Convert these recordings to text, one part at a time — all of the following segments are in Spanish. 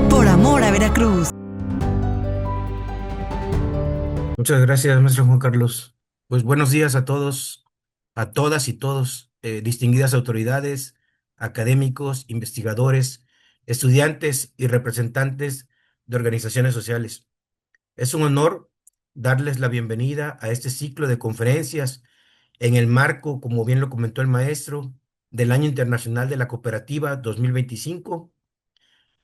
Por amor a Veracruz. Muchas gracias, maestro Juan Carlos. Pues buenos días a todos, a todas y todos, distinguidas autoridades, académicos, investigadores, estudiantes y representantes de organizaciones sociales. Es un honor darles la bienvenida a este ciclo de conferencias en el marco, como bien lo comentó el maestro, del Año Internacional de la Cooperativa 2025.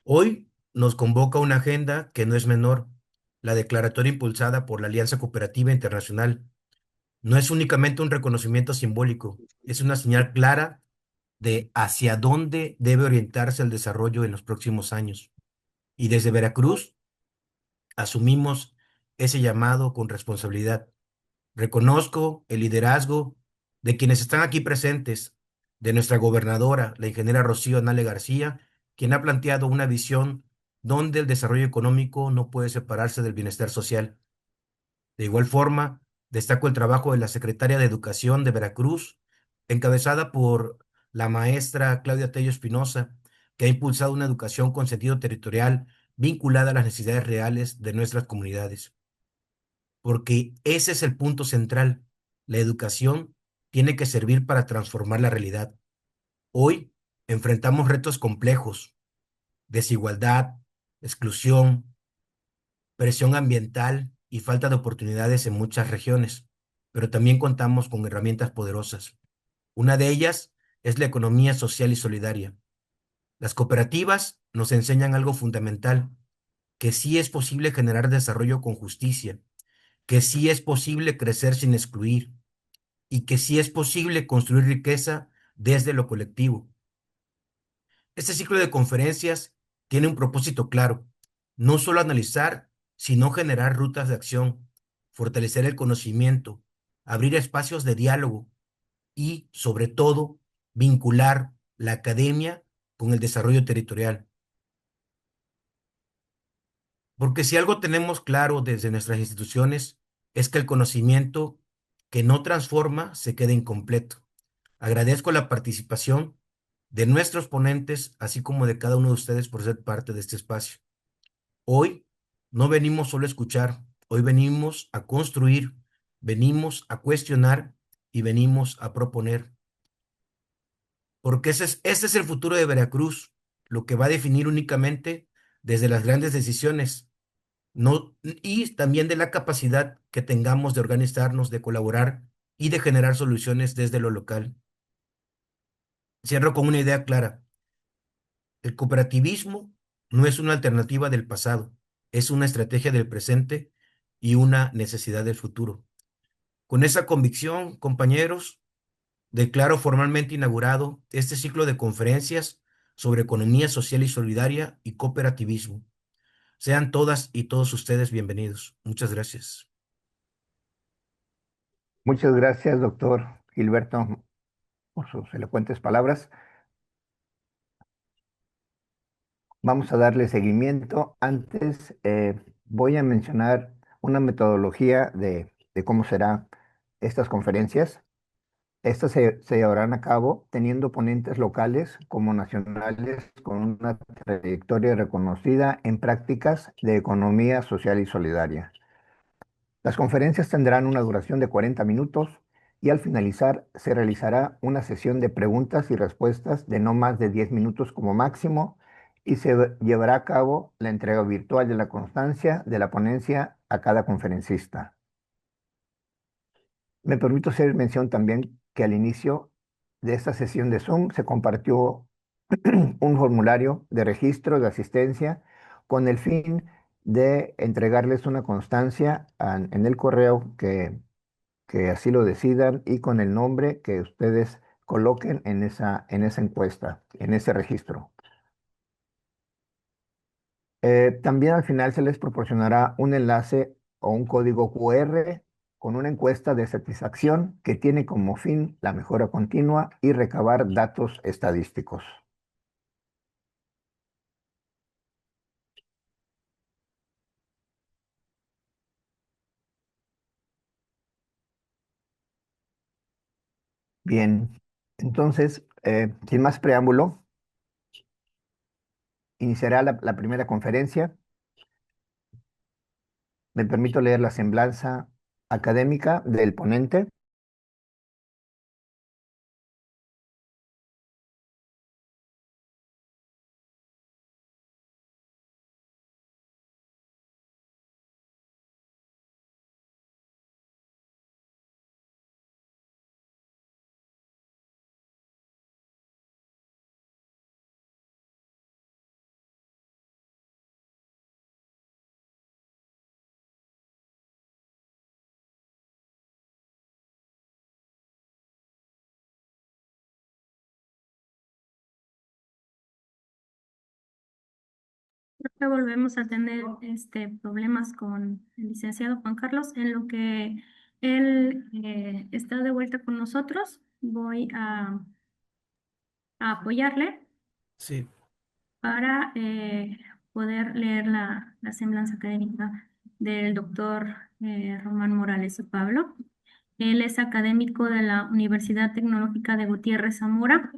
Hoy nos convoca una agenda que no es menor, la declaratoria impulsada por la Alianza Cooperativa Internacional. No es únicamente un reconocimiento simbólico, es una señal clara de hacia dónde debe orientarse el desarrollo en los próximos años. Y desde Veracruz asumimos ese llamado con responsabilidad. Reconozco el liderazgo de quienes están aquí presentes, de nuestra gobernadora, la ingeniera Rocío Nale García, quien ha planteado una visión donde el desarrollo económico no puede separarse del bienestar social. De igual forma, destaco el trabajo de la secretaria de Educación de Veracruz, encabezada por la maestra Claudia Tello Espinosa, que ha impulsado una educación con sentido territorial vinculada a las necesidades reales de nuestras comunidades, porque ese es el punto central. La educación tiene que servir para transformar la realidad. Hoy enfrentamos retos complejos: desigualdad, exclusión, presión ambiental y falta de oportunidades en muchas regiones, pero también contamos con herramientas poderosas. Una de ellas es la economía social y solidaria. Las cooperativas nos enseñan algo fundamental: que sí es posible generar desarrollo con justicia, que sí es posible crecer sin excluir y que sí es posible construir riqueza desde lo colectivo. Este ciclo de conferencias tiene un propósito claro: no solo analizar, sino generar rutas de acción, fortalecer el conocimiento, abrir espacios de diálogo y, sobre todo, vincular la academia con el desarrollo territorial. Porque si algo tenemos claro desde nuestras instituciones es que el conocimiento que no transforma se queda incompleto. Agradezco la participación de nuestros ponentes, así como de cada uno de ustedes por ser parte de este espacio. Hoy no venimos solo a escuchar, hoy venimos a construir, venimos a cuestionar y venimos a proponer, porque ese es el futuro de Veracruz, lo que va a definir únicamente desde las grandes decisiones, no, y también de la capacidad que tengamos de organizarnos, de colaborar y de generar soluciones desde lo local. Cierro con una idea clara: el cooperativismo no es una alternativa del pasado, es una estrategia del presente y una necesidad del futuro. Con esa convicción, compañeros, declaro formalmente inaugurado este ciclo de conferencias sobre economía social y solidaria y cooperativismo. Sean todas y todos ustedes bienvenidos. Muchas gracias. Muchas gracias, doctor Gilberto, por sus elocuentes palabras. Vamos a darle seguimiento. Antes, voy a mencionar una metodología de cómo serán estas conferencias. Estas se llevarán a cabo teniendo ponentes locales como nacionales con una trayectoria reconocida en prácticas de economía social y solidaria. Las conferencias tendrán una duración de 40 minutos y al finalizar se realizará una sesión de preguntas y respuestas de no más de 10 minutos como máximo y se llevará a cabo la entrega virtual de la constancia de la ponencia a cada conferencista. Me permito hacer mención también que al inicio de esta sesión de Zoom se compartió un formulario de registro de asistencia con el fin de entregarles una constancia en el correo que así lo decidan y con el nombre que ustedes coloquen en esa encuesta, en ese registro. También al final se les proporcionará un enlace o un código QR con una encuesta de satisfacción que tiene como fin la mejora continua y recabar datos estadísticos. Bien, entonces, sin más preámbulo, iniciará la primera conferencia. Me permito leer la semblanza académica del ponente. Creo que volvemos a tener problemas con el licenciado Juan Carlos. En lo que él está de vuelta con nosotros, voy a apoyarle Sí, para poder leer la semblanza académica del doctor Román Morales y Pablo. Él es académico de la Universidad Tecnológica de Gutiérrez Zamora.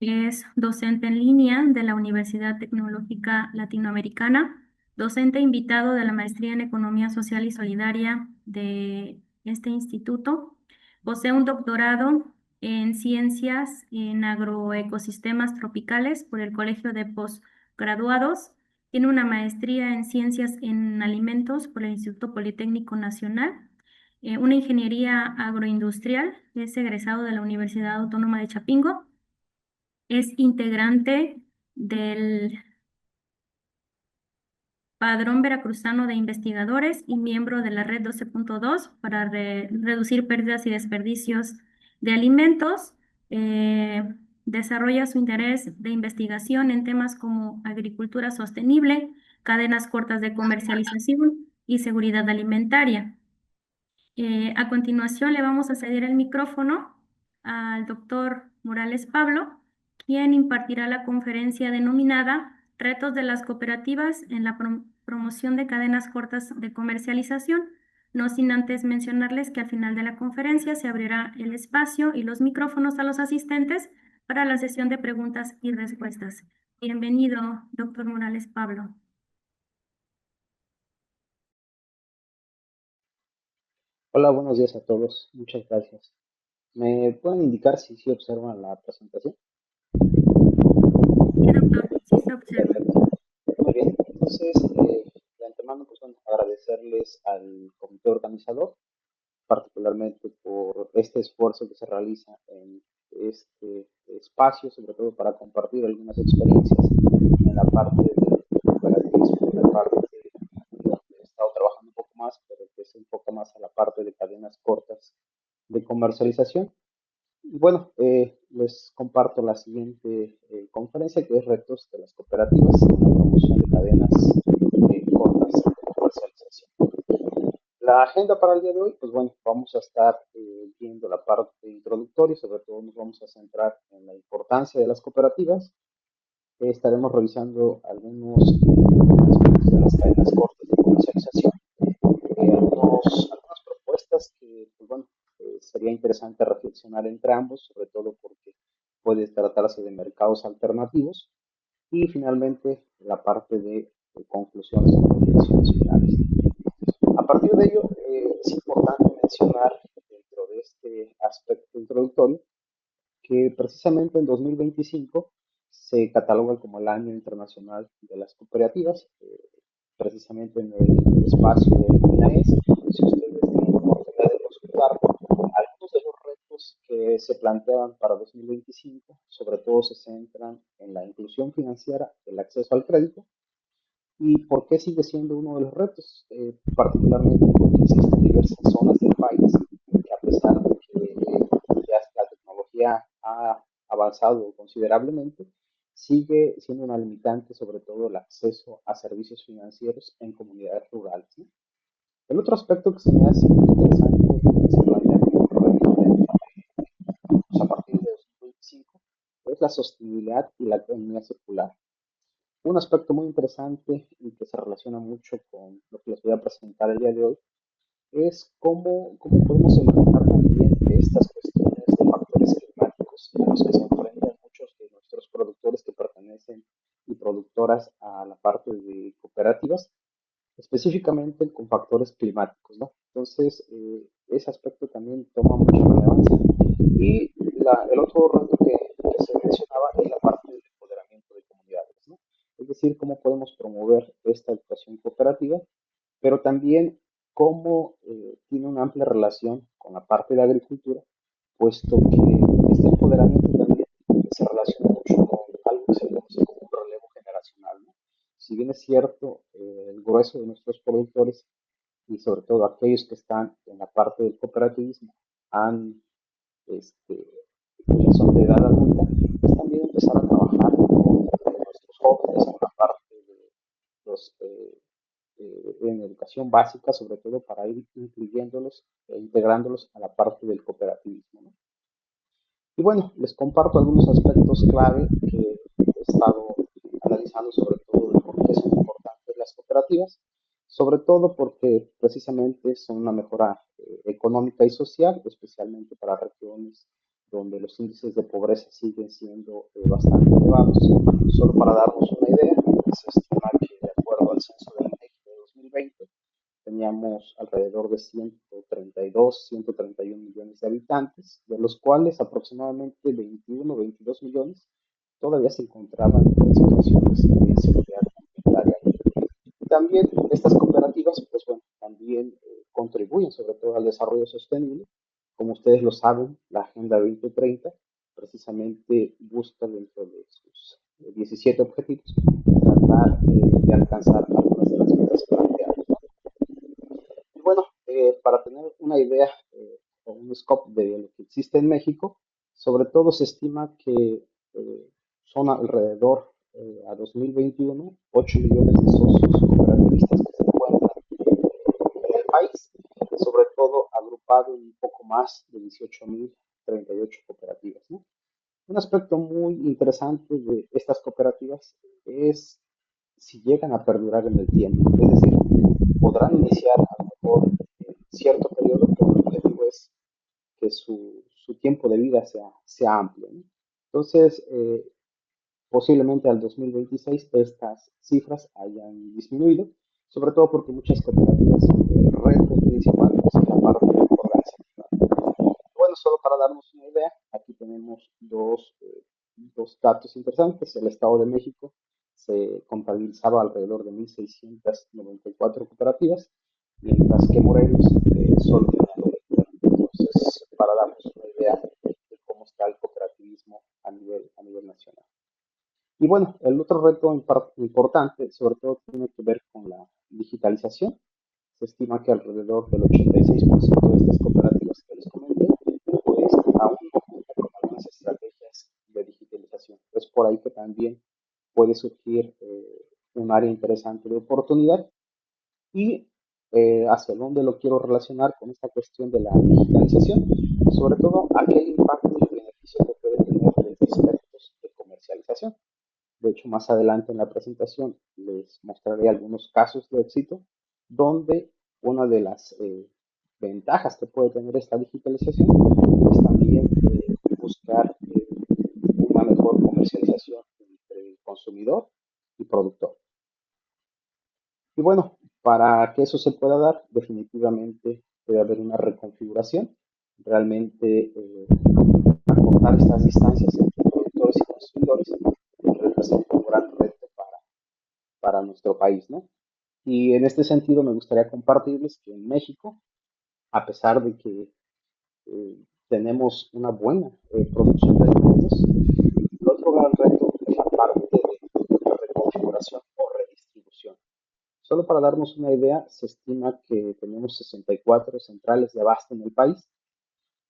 Es docente en línea de la Universidad Tecnológica Latinoamericana, docente invitado de la Maestría en Economía Social y Solidaria de este instituto. Posee un doctorado en Ciencias en Agroecosistemas Tropicales por el Colegio de Postgraduados. Tiene una maestría en Ciencias en Alimentos por el Instituto Politécnico Nacional, una ingeniería agroindustrial. Es egresado de la Universidad Autónoma de Chapingo. Es integrante del Padrón Veracruzano de Investigadores y miembro de la Red 12.2 para reducir pérdidas y desperdicios de alimentos. Desarrolla su interés de investigación en temas como agricultura sostenible, cadenas cortas de comercialización y seguridad alimentaria. A continuación le vamos a ceder el micrófono al doctor Morales Pablo, quien impartirá la conferencia denominada Retos de las cooperativas en la promoción de cadenas cortas de comercialización. No sin antes mencionarles que al final de la conferencia se abrirá el espacio y los micrófonos a los asistentes para la sesión de preguntas y respuestas. Bienvenido, doctor Morales Pablo. Hola, buenos días a todos. Muchas gracias. ¿Me pueden indicar si sí observan la presentación? Sí, doctor, sí se observa. Perfecto. Muy bien. Entonces, de antemano, pues bueno, agradecerles al comité organizador, particularmente por este esfuerzo que se realiza en este espacio, sobre todo para compartir algunas experiencias en la parte del cooperativismo, en la parte donde he estado trabajando un poco más, pero que se enfoca más a la parte de cadenas cortas de comercialización. Y bueno, les comparto la siguiente conferencia, que es Retos de las cooperativas en la promoción de cadenas cortas de comercialización. La agenda para el día de hoy, pues bueno, vamos a estar viendo la parte introductoria, sobre todo nos vamos a centrar en la importancia de las cooperativas. Estaremos revisando algunos aspectos de las cadenas cortas de comercialización, algunas propuestas que, pues bueno, sería interesante reflexionar entre ambos, sobre todo porque puede tratarse de mercados alternativos. Y finalmente, la parte de conclusiones y reflexiones finales. A partir de ello, es importante mencionar dentro de este aspecto introductorio que precisamente en 2025 se cataloga como el Año Internacional de las Cooperativas, precisamente en el espacio del INAES. Si ustedes tienen la oportunidad de consultar algunos de los retos que se planteaban para 2025, sobre todo se centran en la inclusión financiera, el acceso al crédito, y por qué sigue siendo uno de los retos, particularmente porque existen diversas zonas del país que a pesar de que ya la tecnología ha avanzado considerablemente, sigue siendo una limitante, sobre todo el acceso a servicios financieros en comunidades rurales, ¿no? El otro aspecto que se me hace interesante que se plantea como reto pues, a partir de 2025 es la sostenibilidad y la economía circular. Un aspecto muy interesante y que se relaciona mucho con lo que les voy a presentar el día de hoy es cómo podemos enfrentar también estas cuestiones de factores que mejoras a la parte de cooperativas, específicamente con factores climáticos, ¿no? Entonces, ese aspecto también toma mucha relevancia. Y el otro reto que se mencionaba es la parte del empoderamiento de comunidades, ¿no? Es decir, cómo podemos promover esta educación cooperativa, pero también cómo tiene una amplia relación con la parte de la agricultura, puesto que este empoderamiento también se relaciona mucho con algo que se conoce como un relevo generacional, ¿no? Si bien es cierto, el grueso de nuestros productores y sobre todo aquellos que están en la parte del cooperativismo han, este, ya son de edad adulta, pues también empezar a trabajar con nuestros jóvenes, con la parte de los en educación básica, sobre todo para ir incluyéndolos e integrándolos a la parte del cooperativismo, ¿no? Y bueno, les comparto algunos aspectos clave que he estado analizando, sobre todo de por qué son importantes las cooperativas, sobre todo porque precisamente son una mejora económica y social, especialmente para regiones donde los índices de pobreza siguen siendo bastante elevados. Solo para darnos una idea, se estima que de acuerdo al censo del INEGI de 2020, teníamos alrededor de 132, 131 millones de habitantes, de los cuales aproximadamente 21, 22 millones todavía se encontraban en situaciones de inseguridad alimentaria. También estas cooperativas, pues bueno, también contribuyen sobre todo al desarrollo sostenible. Como ustedes lo saben, la Agenda 2030 precisamente busca dentro de sus 17 objetivos tratar de alcanzar algunas de las metas planteadas, ¿no? Y bueno, para tener una idea o un scope de lo que existe en México, sobre todo se estima que son alrededor a 2021 8 millones de socios cooperativistas que se encuentran en el país, sobre todo agrupado en un poco más de 18.038 cooperativas, ¿no? Un aspecto muy interesante de estas cooperativas es si llegan a perdurar en el tiempo, es decir, podrán iniciar a lo mejor en cierto periodo, pero el objetivo es que su tiempo de vida sea amplio, ¿no? Entonces, posiblemente al 2026 estas cifras hayan disminuido, sobre todo porque muchas cooperativas, el reto principal es la parte organizativa. Bueno, solo para darnos una idea, aquí tenemos dos datos interesantes. El Estado de México se contabilizaba alrededor de 1.694 cooperativas, mientras que Morelos solo tenía 90. Entonces, para darnos una idea de cómo está el cooperativismo a nivel nacional. Y bueno, el otro reto importante, sobre todo, tiene que ver con la digitalización. Se estima que alrededor del 86% de estas cooperativas que les comenté, pues aún no cuentan con algunas estrategias de digitalización. Es por ahí que también puede surgir un área interesante de oportunidad. Y hacia dónde lo quiero relacionar con esta cuestión de la digitalización, sobre todo aquel impacto y beneficio que puede tener desde aspectos de comercialización. De hecho, más adelante en la presentación les mostraré algunos casos de éxito donde una de las ventajas que puede tener esta digitalización es también buscar una mejor comercialización entre consumidor y productor. Y bueno, para que eso se pueda dar, definitivamente debe haber una reconfiguración. Realmente acortar estas distancias entre productores y consumidores representa un gran reto para nuestro país, ¿no? Y en este sentido me gustaría compartirles que en México, a pesar de que tenemos una buena producción de alimentos, el otro gran reto es la parte de la reconfiguración o redistribución. Solo para darnos una idea, se estima que tenemos 64 centrales de abasto en el país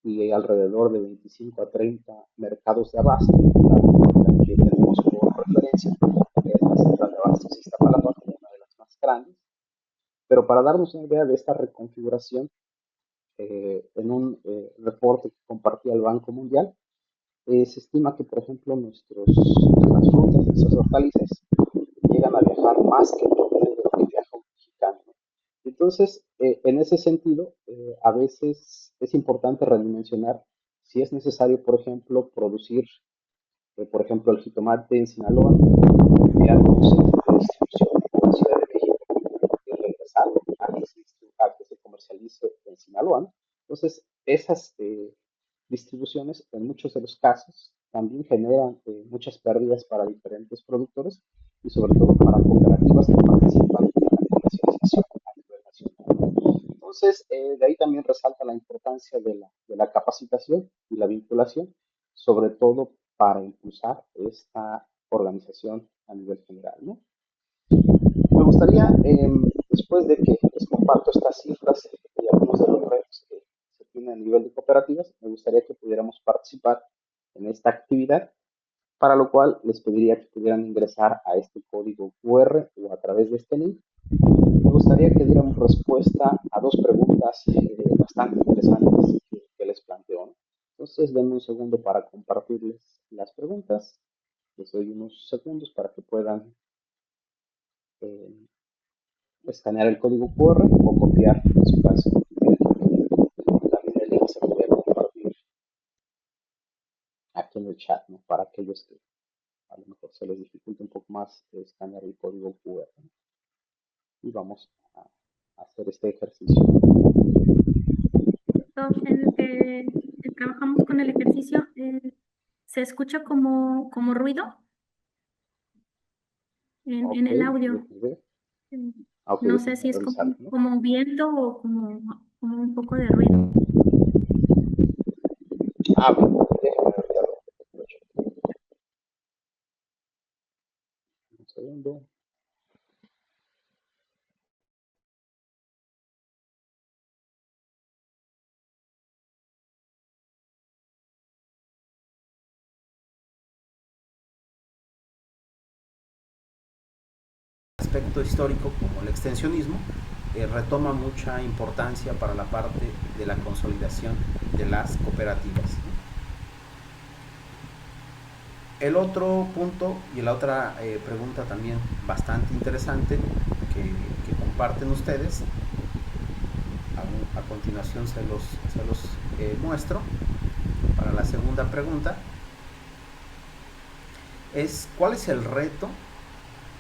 y alrededor de 25 a 30 mercados de abasto. La que tenemos por referencia es la central de abastos de Iztapalapa, como una de las más grandes. Pero para darnos una idea de esta reconfiguración, en un reporte que compartía el Banco Mundial, se estima que, por ejemplo, nuestras frutas, nuestras hortalizas, llegan a viajar más que el promedio de lo que viaja un mexicano. Entonces, en ese sentido, a veces es importante redimensionar si es necesario, por ejemplo, producir, por ejemplo, el jitomate en Sinaloa, copiar un centro de distribución en la Ciudad de México y regresar a que se comercialice en Sinaloa, ¿no? Entonces, esas distribuciones en muchos de los casos también generan muchas pérdidas para diferentes productores y sobre todo para cooperativas que participan en la comercialización a nivel nacional. Entonces, de ahí también resalta la importancia de la capacitación y la vinculación, sobre todo para impulsar esta organización a nivel general, ¿no? Me gustaría, después de que les comparto estas cifras y algunos de los retos que se tienen a nivel de cooperativas, me gustaría que pudiéramos participar en esta actividad, para lo cual les pediría que pudieran ingresar a este código QR o a través de este link. Me gustaría que diéramos respuesta a dos preguntas bastante interesantes que les planteo, ¿no? Entonces, denme un segundo para compartirles las preguntas. Les doy unos segundos para que puedan eh, escanear el código QR o copiar en su caso. También el link se puede compartir aquí en el chat, ¿no? Para aquellos que a lo mejor se les dificulta un poco más escanear el código QR, ¿no? Y vamos a hacer este ejercicio. En el que trabajamos con el ejercicio, ¿se escucha como ruido en el audio? Ok, No sé si es revisar, ¿no? como viento o como un poco de ruido. Bueno, déjenme revisarlo. Un segundo. Aspecto histórico como el extensionismo retoma mucha importancia para la parte de la consolidación de las cooperativas. El otro punto y la otra pregunta también bastante interesante que comparten ustedes, a continuación se los muestro. Para la segunda pregunta es: ¿cuál es el reto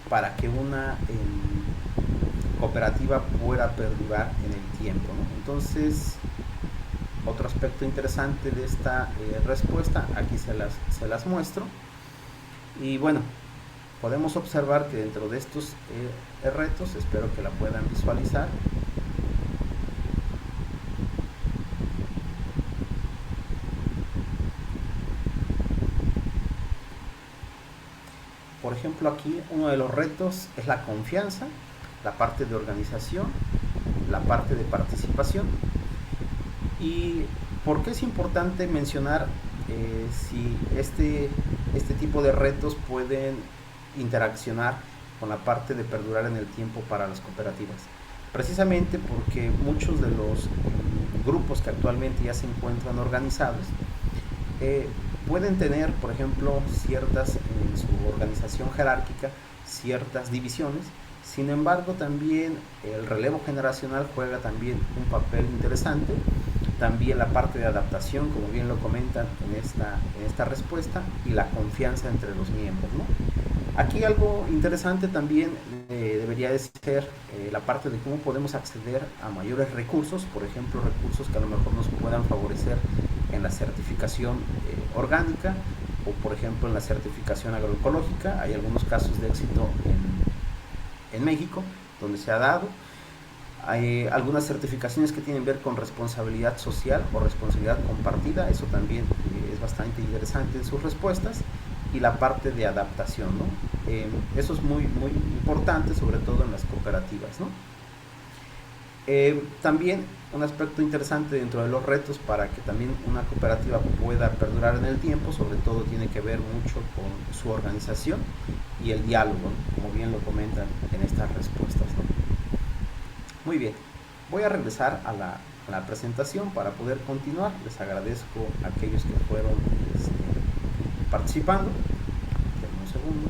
para que una cooperativa pueda perdurar en el tiempo, ¿no? Entonces, otro aspecto interesante de esta respuesta, aquí se las muestro. Y bueno, podemos observar que dentro de estos retos, espero que la puedan visualizar, por ejemplo, aquí uno de los retos es la confianza, la parte de organización, la parte de participación. ¿Y por qué es importante mencionar si este tipo de retos pueden interaccionar con la parte de perdurar en el tiempo para las cooperativas? Precisamente porque muchos de los grupos que actualmente ya se encuentran organizados pueden tener, por ejemplo, ciertas en su organización jerárquica, ciertas divisiones. Sin embargo, también el relevo generacional juega también un papel interesante. También la parte de adaptación, como bien lo comentan en esta respuesta, y la confianza entre los miembros, ¿no? Aquí algo interesante también debería de ser la parte de cómo podemos acceder a mayores recursos, por ejemplo, recursos que a lo mejor nos puedan favorecer en la certificación orgánica o, por ejemplo, en la certificación agroecológica. Hay algunos casos de éxito en México donde se ha dado. Hay algunas certificaciones que tienen que ver con responsabilidad social o responsabilidad compartida, eso también es bastante interesante en sus respuestas, y la parte de adaptación, ¿no? Eso es muy importante, sobre todo en las cooperativas, ¿no? También un aspecto interesante dentro de los retos para que también una cooperativa pueda perdurar en el tiempo, sobre todo tiene que ver mucho con su organización y el diálogo, ¿no? Como bien lo comentan en estas respuestas, ¿no? Muy bien, voy a regresar a la presentación para poder continuar. Les agradezco a aquellos que fueron participando. Denme un segundo.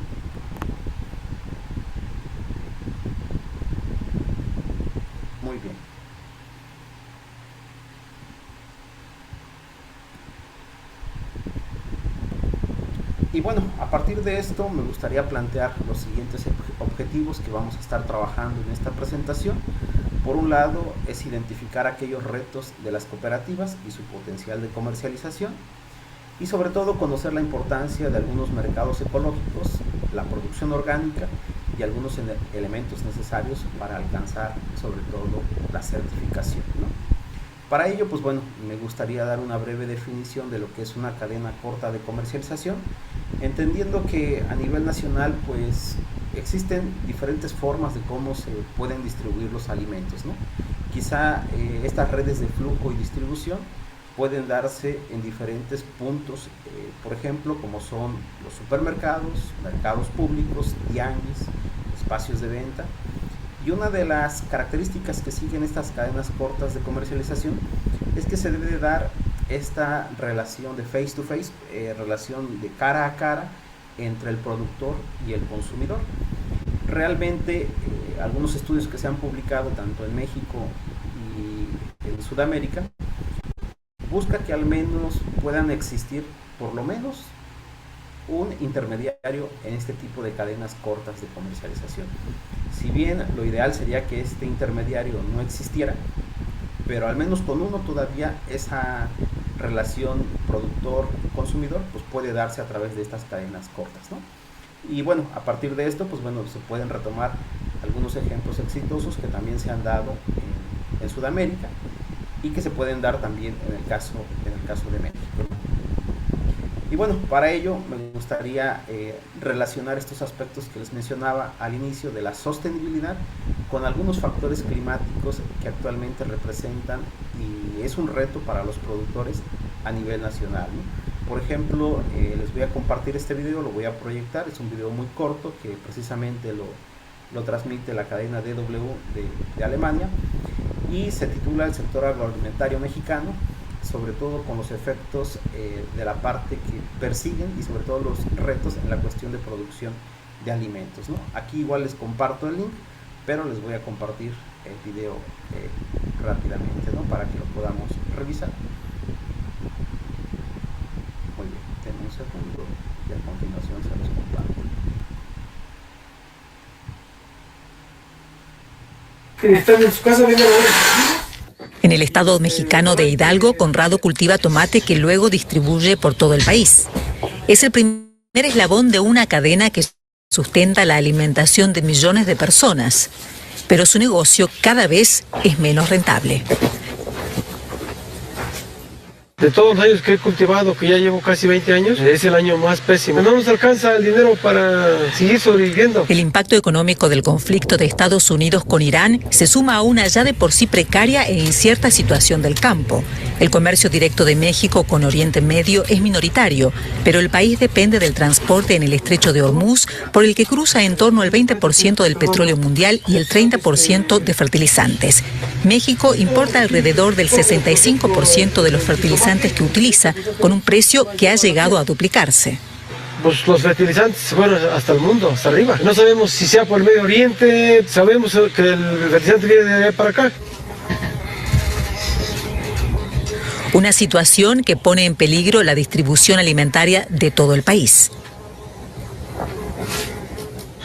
Muy bien. Y bueno, a partir de esto me gustaría plantear los siguientes objetivos que vamos a estar trabajando en esta presentación. Por un lado, es identificar aquellos retos de las cooperativas y su potencial de comercialización, y sobre todo conocer la importancia de algunos mercados ecológicos, la producción orgánica y algunos elementos necesarios para alcanzar sobre todo la certificación, ¿no? Para ello, pues bueno, me gustaría dar una breve definición de lo que es una cadena corta de comercialización, entendiendo que a nivel nacional pues existen diferentes formas de cómo se pueden distribuir los alimentos, ¿no? Quizá estas redes de flujo y distribución pueden darse en diferentes puntos, por ejemplo, como son los supermercados, mercados públicos, tianguis, espacios de venta. Y una de las características que siguen estas cadenas cortas de comercialización es que se debe dar esta relación de face to face, relación de cara a cara entre el productor y el consumidor. Realmente algunos estudios que se han publicado tanto en México y en Sudamérica busca que al menos puedan existir por lo menos un intermediario en este tipo de cadenas cortas de comercialización. Si bien lo ideal sería que este intermediario no existiera, pero al menos con uno todavía esa relación productor-consumidor pues puede darse a través de estas cadenas cortas, ¿no? Y bueno, a partir de esto pues bueno, se pueden retomar algunos ejemplos exitosos que también se han dado en Sudamérica y que se pueden dar también en el caso de México. Y bueno, para ello me gustaría relacionar estos aspectos que les mencionaba al inicio de la sostenibilidad con algunos factores climáticos que actualmente representan y es un reto para los productores a nivel nacional, ¿no? Por ejemplo, les voy a compartir este video, lo voy a proyectar, es un video muy corto que precisamente lo transmite la cadena DW de Alemania y se titula El sector agroalimentario mexicano, sobre todo con los efectos de la parte que persiguen y sobre todo los retos en la cuestión de producción de alimentos, ¿no? Aquí igual les comparto el link, pero les voy a compartir el video rápidamente, ¿no? Para que lo podamos revisar. Muy bien, denme un segundo y a continuación se los comparto. ¿Están en su casa viendo? En el estado mexicano de Hidalgo, Conrado cultiva tomate que luego distribuye por todo el país. Es el primer eslabón de una cadena que sustenta la alimentación de millones de personas, pero su negocio cada vez es menos rentable. De todos los años que he cultivado, que ya llevo casi 20 años, es el año más pésimo. No nos alcanza el dinero para seguir sobreviviendo. El impacto económico del conflicto de Estados Unidos con Irán se suma a una ya de por sí precaria e incierta situación del campo. El comercio directo de México con Oriente Medio es minoritario, pero el país depende del transporte en el estrecho de Hormuz, por el que cruza en torno al 20% del petróleo mundial y el 30% de fertilizantes. México importa alrededor del 65% de los fertilizantes que utiliza, con un precio que ha llegado a duplicarse. Pues los fertilizantes se fueron hasta el mundo, hasta arriba. No sabemos si sea por el Medio Oriente, sabemos que el fertilizante viene de allá para acá. Una situación que pone en peligro la distribución alimentaria de todo el país.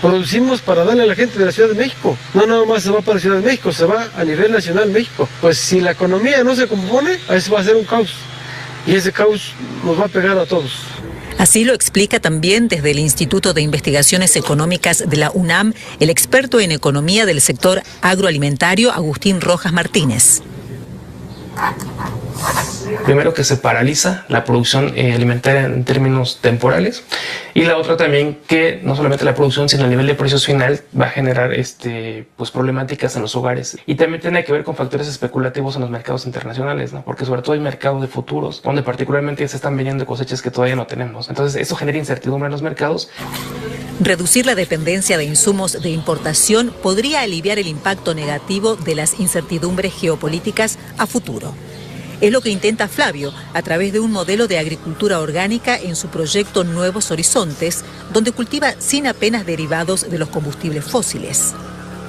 Producimos para darle a la gente de la Ciudad de México. No nada más se va para la Ciudad de México, se va a nivel nacional México. Pues si la economía no se compone, eso va a ser un caos. Y ese caos nos va a pegar a todos. Así lo explica también desde el Instituto de Investigaciones Económicas de la UNAM el experto en economía del sector agroalimentario Agustín Rojas Martínez. Primero, que se paraliza la producción alimentaria en términos temporales, y la otra también que no solamente la producción sino a nivel de precios final va a generar pues problemáticas en los hogares, y también tiene que ver con factores especulativos en los mercados internacionales, ¿no? Porque sobre todo hay mercados de futuros donde particularmente se están vendiendo cosechas que todavía no tenemos, entonces eso genera incertidumbre en los mercados. Reducir la dependencia de insumos de importación podría aliviar el impacto negativo de las incertidumbres geopolíticas a futuro. Es lo que intenta Flavio a través de un modelo de agricultura orgánica en su proyecto Nuevos Horizontes, donde cultiva sin apenas derivados de los combustibles fósiles.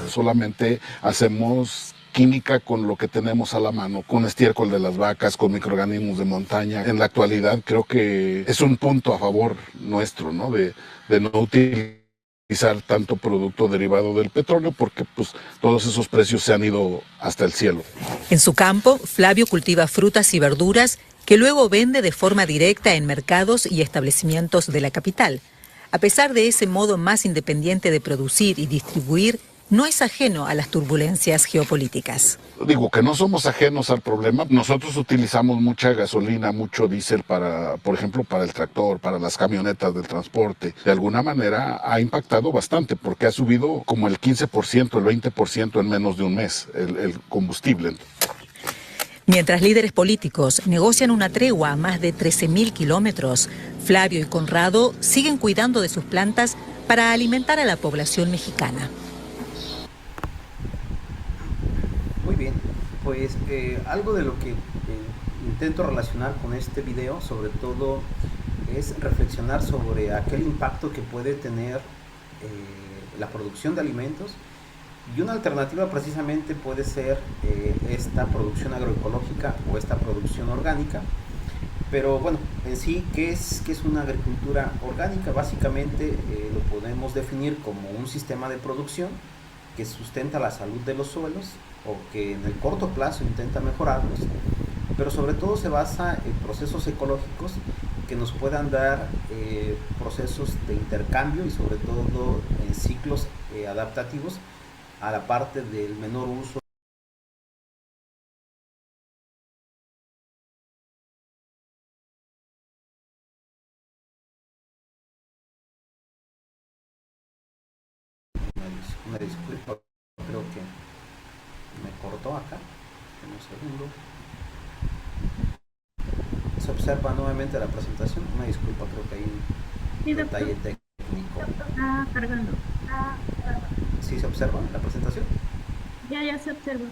Solamente hacemos química con lo que tenemos a la mano, con estiércol de las vacas, con microorganismos de montaña. En la actualidad creo que es un punto a favor nuestro, ¿no? De no utilizar tanto producto derivado del petróleo, porque pues todos esos precios se han ido hasta el cielo. En su campo, Flavio cultiva frutas y verduras que luego vende de forma directa en mercados y establecimientos de la capital. A pesar de ese modo más independiente de producir y distribuir, no es ajeno a las turbulencias geopolíticas. Digo que no somos ajenos al problema. Nosotros utilizamos mucha gasolina, mucho diésel para, por ejemplo, para el tractor, para las camionetas del transporte. De alguna manera ha impactado bastante porque ha subido como el 15%, el 20% en menos de un mes el combustible. Mientras líderes políticos negocian una tregua a más de 13.000 kilómetros, Flavio y Conrado siguen cuidando de sus plantas para alimentar a la población mexicana. Muy bien, pues algo de lo que intento relacionar con este video, sobre todo, es reflexionar sobre aquel impacto que puede tener la producción de alimentos, y una alternativa precisamente puede ser esta producción agroecológica o esta producción orgánica. Pero bueno, en sí, ¿qué es una agricultura orgánica? Básicamente lo podemos definir como un sistema de producción que sustenta la salud de los suelos o que en el corto plazo intenta mejorarlos, pero sobre todo se basa en procesos ecológicos que nos puedan dar procesos de intercambio y sobre todo en ciclos adaptativos a la parte del menor uso. Una disculpa, creo que me cortó acá, en un segundo. Se observa nuevamente la presentación, una disculpa, creo que hay un detalle técnico. Está cargando. ¿Sí se observa la presentación? Ya se observa.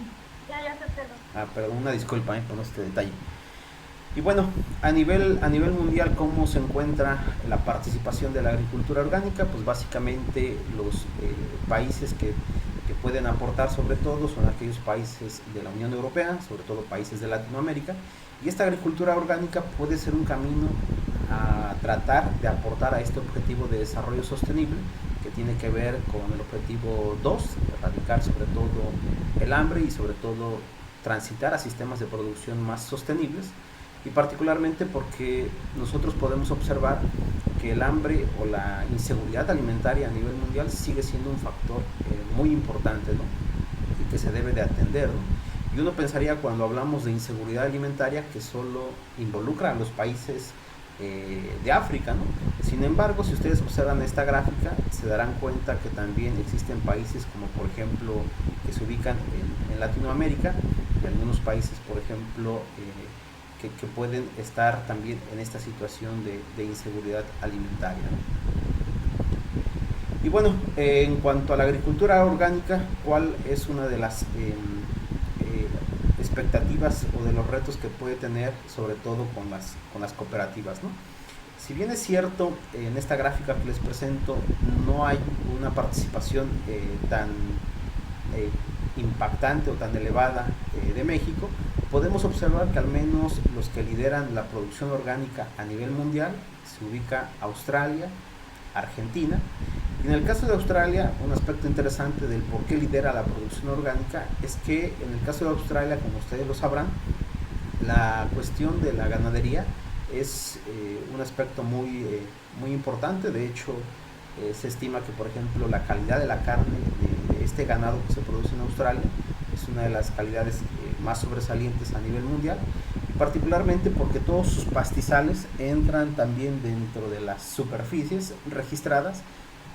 Perdón, una disculpa por este detalle. Y bueno, a nivel mundial, ¿cómo se encuentra la participación de la agricultura orgánica? Pues básicamente los países que pueden aportar sobre todo son aquellos países de la Unión Europea, sobre todo países de Latinoamérica, y esta agricultura orgánica puede ser un camino a tratar de aportar a este objetivo de desarrollo sostenible, que tiene que ver con el objetivo 2, erradicar sobre todo el hambre y sobre todo transitar a sistemas de producción más sostenibles, y particularmente porque nosotros podemos observar que el hambre o la inseguridad alimentaria a nivel mundial sigue siendo un factor muy importante, ¿no? Y que se debe de atender, ¿no? Y uno pensaría cuando hablamos de inseguridad alimentaria que solo involucra a los países de África, ¿no? Sin embargo, si ustedes observan esta gráfica, se darán cuenta que también existen países como por ejemplo que se ubican en Latinoamérica, y algunos países por ejemplo que pueden estar también en esta situación de inseguridad alimentaria, ¿no? Y bueno, en cuanto a la agricultura orgánica, ¿cuál es una de las expectativas o de los retos que puede tener, sobre todo con las cooperativas, ¿no? Si bien es cierto, en esta gráfica que les presento no hay una participación tan impactante o tan elevada de México, podemos observar que al menos los que lideran la producción orgánica a nivel mundial se ubica Australia, Argentina. Y en el caso de Australia, un aspecto interesante del por qué lidera la producción orgánica es que en el caso de Australia, como ustedes lo sabrán, la cuestión de la ganadería es un aspecto muy importante. De hecho, se estima que, por ejemplo, la calidad de la carne de este ganado que se produce en Australia es una de las calidades más sobresalientes a nivel mundial, y particularmente porque todos sus pastizales entran también dentro de las superficies registradas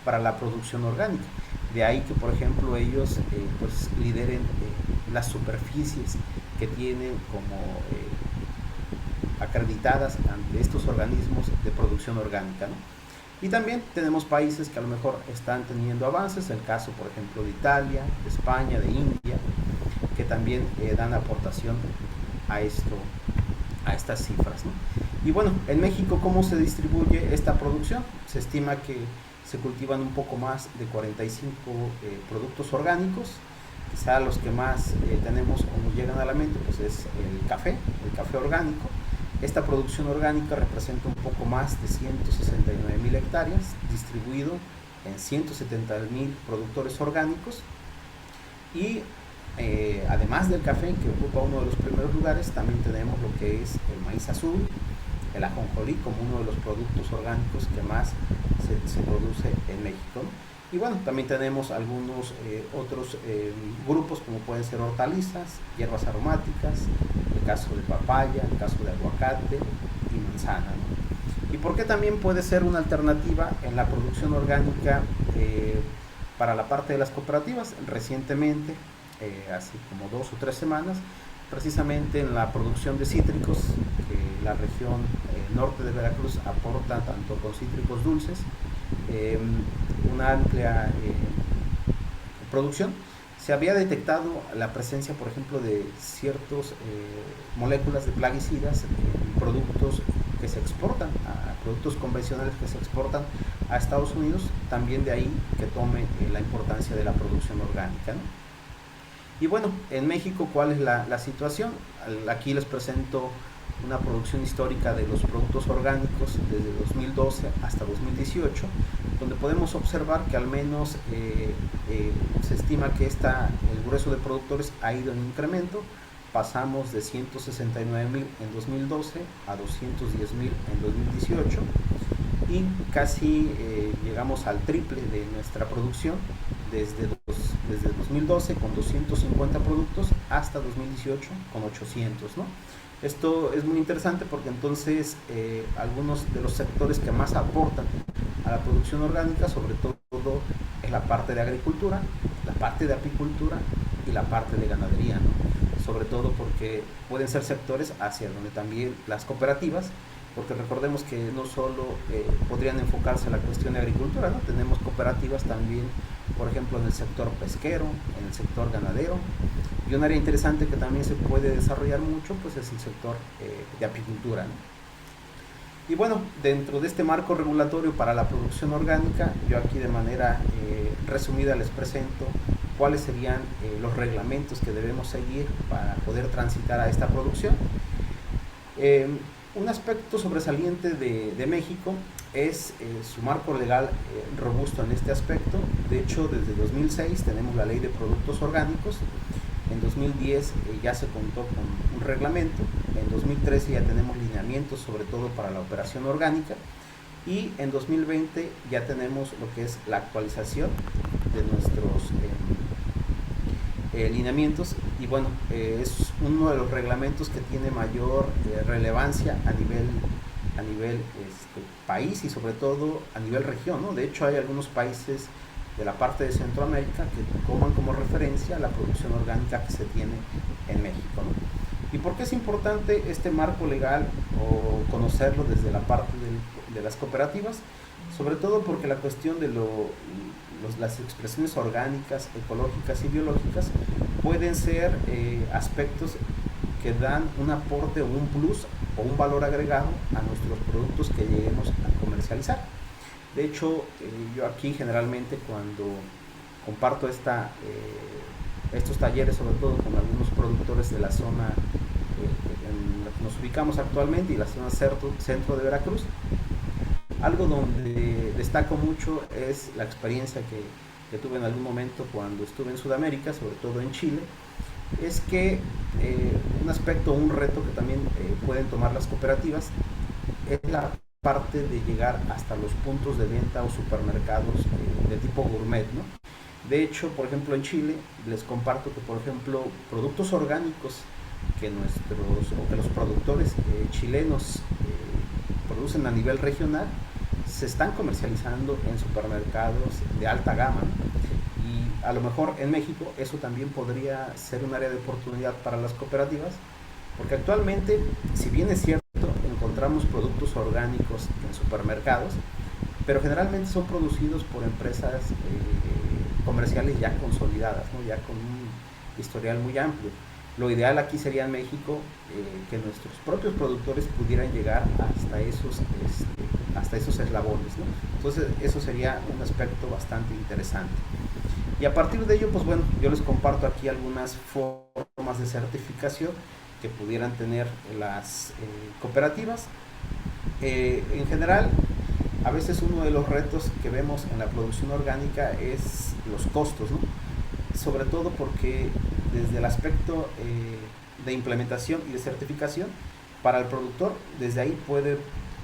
para la producción orgánica. De ahí que, por ejemplo, ellos pues lideren las superficies que tienen como acreditadas ante estos organismos de producción orgánica, ¿no? Y también tenemos países que a lo mejor están teniendo avances, el caso por ejemplo de Italia, de España, de India, que también dan aportación a estas cifras, ¿no? Y bueno, en México, ¿cómo se distribuye esta producción? Se estima que se cultivan un poco más de 45 productos orgánicos, quizá los que más tenemos o nos llegan a la mente, pues es el café orgánico. Esta producción orgánica representa un poco más de 169.000 hectáreas, distribuido en 170.000 productores orgánicos. Y además del café, que ocupa uno de los primeros lugares, también tenemos lo que es el maíz azul, el ajonjolí, como uno de los productos orgánicos que más se produce en México, ¿no? Y bueno, también tenemos algunos otros grupos, como pueden ser hortalizas, hierbas aromáticas, el caso de papaya, el caso de aguacate y manzana, ¿no? ¿Y por qué también puede ser una alternativa en la producción orgánica para la parte de las cooperativas? Recientemente, hace como 2 o 3 semanas, precisamente en la producción de cítricos, que la región norte de Veracruz aporta tanto con cítricos dulces, una amplia producción, se había detectado la presencia, por ejemplo, de ciertas moléculas de plaguicidas en productos que se exportan, a productos convencionales que se exportan a Estados Unidos. También de ahí que tome la importancia de la producción orgánica, ¿no? Y bueno, en México, ¿cuál es la situación? Aquí les presento una producción histórica de los productos orgánicos desde 2012 hasta 2018, donde podemos observar que al menos se estima que el grueso de productores ha ido en incremento. Pasamos de 169.000 en 2012 a 210.000 en 2018 y casi llegamos al triple de nuestra producción desde 2012 con 250 productos hasta 2018 con 800, ¿no? Esto es muy interesante porque entonces algunos de los sectores que más aportan a la producción orgánica, sobre todo es la parte de agricultura, la parte de apicultura y la parte de ganadería, ¿no? Sobre todo porque pueden ser sectores hacia donde también las cooperativas, porque recordemos que no solo podrían enfocarse a la cuestión de agricultura, ¿no? Tenemos cooperativas también, por ejemplo, en el sector pesquero, en el sector ganadero, y un área interesante que también se puede desarrollar mucho, pues es el sector de apicultura, ¿no? Y bueno, dentro de este marco regulatorio para la producción orgánica, yo aquí de manera resumida les presento cuáles serían los reglamentos que debemos seguir para poder transitar a esta producción. Un aspecto sobresaliente de México es su marco legal robusto en este aspecto. De hecho, desde 2006 tenemos la Ley de Productos Orgánicos. En 2010 ya se contó con un reglamento. En 2013 ya tenemos lineamientos, sobre todo para la operación orgánica. Y en 2020 ya tenemos lo que es la actualización de nuestros lineamientos. Y bueno, es uno de los reglamentos que tiene mayor relevancia a nivel país y sobre todo a nivel región, ¿no? De hecho, hay algunos países de la parte de Centroamérica que toman como referencia la producción orgánica que se tiene en México, ¿no? ¿Y por qué es importante este marco legal o conocerlo desde la parte de las cooperativas? Sobre todo porque la cuestión de las expresiones orgánicas, ecológicas y biológicas pueden ser aspectos que dan un aporte o un plus o un valor agregado a nuestros productos que lleguemos a comercializar. De hecho, yo aquí generalmente cuando comparto estos talleres, sobre todo con algunos productores de la zona en la que nos ubicamos actualmente y la zona centro de Veracruz, algo donde destaco mucho es la experiencia que tuve en algún momento cuando estuve en Sudamérica, sobre todo en Chile, es que un aspecto, un reto que también pueden tomar las cooperativas es la parte de llegar hasta los puntos de venta o supermercados de tipo gourmet, ¿no? De hecho, por ejemplo, en Chile les comparto que, por ejemplo, productos orgánicos que los productores chilenos producen a nivel regional se están comercializando en supermercados de alta gama, ¿no? Y a lo mejor en México eso también podría ser un área de oportunidad para las cooperativas, porque actualmente, si bien es cierto, encontramos productos orgánicos en supermercados, pero generalmente son producidos por empresas comerciales ya consolidadas, ¿no? Ya con un historial muy amplio. Lo ideal aquí sería en México que nuestros propios productores pudieran llegar hasta esos eslabones, ¿no? Entonces eso sería un aspecto bastante interesante. Y a partir de ello, pues bueno, yo les comparto aquí algunas formas de certificación que pudieran tener las cooperativas. En general, a veces uno de los retos que vemos en la producción orgánica es los costos, ¿no? Sobre todo porque desde el aspecto de implementación y de certificación, para el productor, desde ahí puede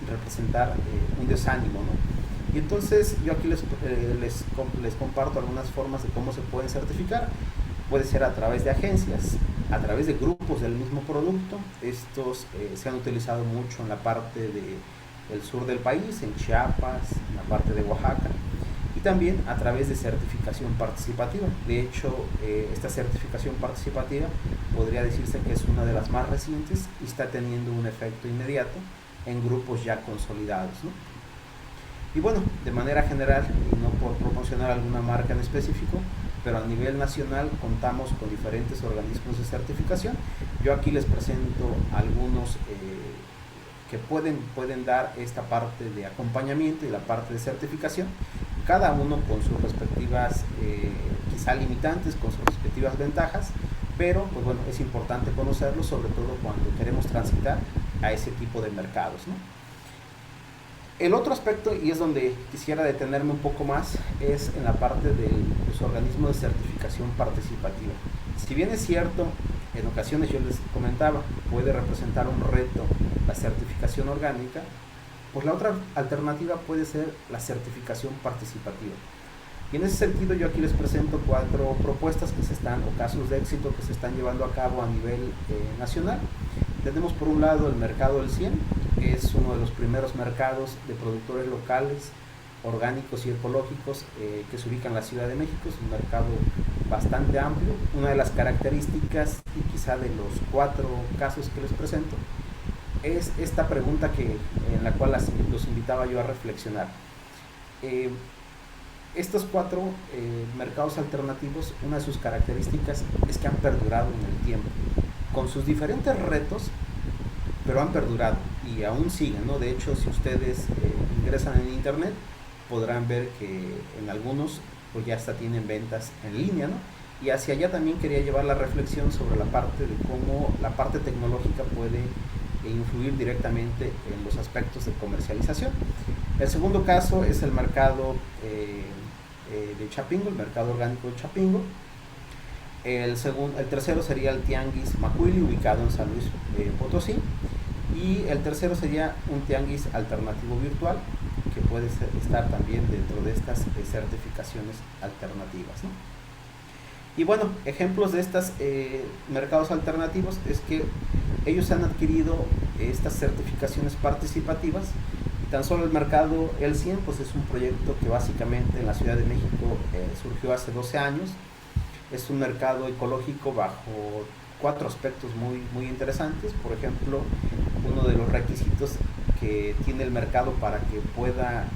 representar un desánimo, ¿no? Y entonces yo aquí les comparto algunas formas de cómo se pueden certificar. Puede ser a través de agencias, a través de grupos del mismo producto. Estos se han utilizado mucho en la parte del sur del país, en Chiapas, en la parte de Oaxaca, y también a través de certificación participativa. De hecho, esta certificación participativa podría decirse que es una de las más recientes y está teniendo un efecto inmediato en grupos ya consolidados, ¿no? Y bueno, de manera general, y no por promocionar alguna marca en específico, pero a nivel nacional contamos con diferentes organismos de certificación. Yo aquí les presento algunos que pueden dar esta parte de acompañamiento y la parte de certificación, cada uno con sus respectivas quizá limitantes, con sus respectivas ventajas, pero pues bueno, es importante conocerlo, sobre todo cuando queremos transitar a ese tipo de mercados, ¿no? El otro aspecto, y es donde quisiera detenerme un poco más, es en la parte de los organismos de certificación participativa. Si bien es cierto, en ocasiones yo les comentaba, puede representar un reto la certificación orgánica, pues la otra alternativa puede ser la certificación participativa. Y en ese sentido yo aquí les presento 4 propuestas que o casos de éxito que se están llevando a cabo a nivel nacional. Tenemos por un lado el mercado del 100, que es uno de los primeros mercados de productores locales, orgánicos y ecológicos que se ubica en la Ciudad de México. Es un mercado bastante amplio. Una de las características, y quizá de los 4 casos que les presento, es esta pregunta en la cual los invitaba yo a reflexionar. Estos 4 mercados alternativos, una de sus características es que han perdurado en el tiempo, con sus diferentes retos, pero han perdurado y aún siguen, ¿no? De hecho, si ustedes ingresan en internet, podrán ver que en algunos pues ya hasta tienen ventas en línea, ¿no? Y hacia allá también quería llevar la reflexión sobre la parte de cómo la parte tecnológica puede influir directamente en los aspectos de comercialización. El segundo caso es el mercado de Chapingo, el mercado orgánico de Chapingo. El tercero sería el Tianguis Macuili, ubicado en San Luis Potosí. Y el tercero sería un tianguis alternativo virtual, que puede estar también dentro de estas certificaciones alternativas, ¿no? Y bueno, ejemplos de estos mercados alternativos es que ellos han adquirido estas certificaciones participativas. Y tan solo el mercado El 100 pues es un proyecto que básicamente en la Ciudad de México surgió hace 12 años. Es un mercado ecológico bajo 4 aspectos muy interesantes. Por ejemplo, uno de los requisitos que tiene el mercado para que pueda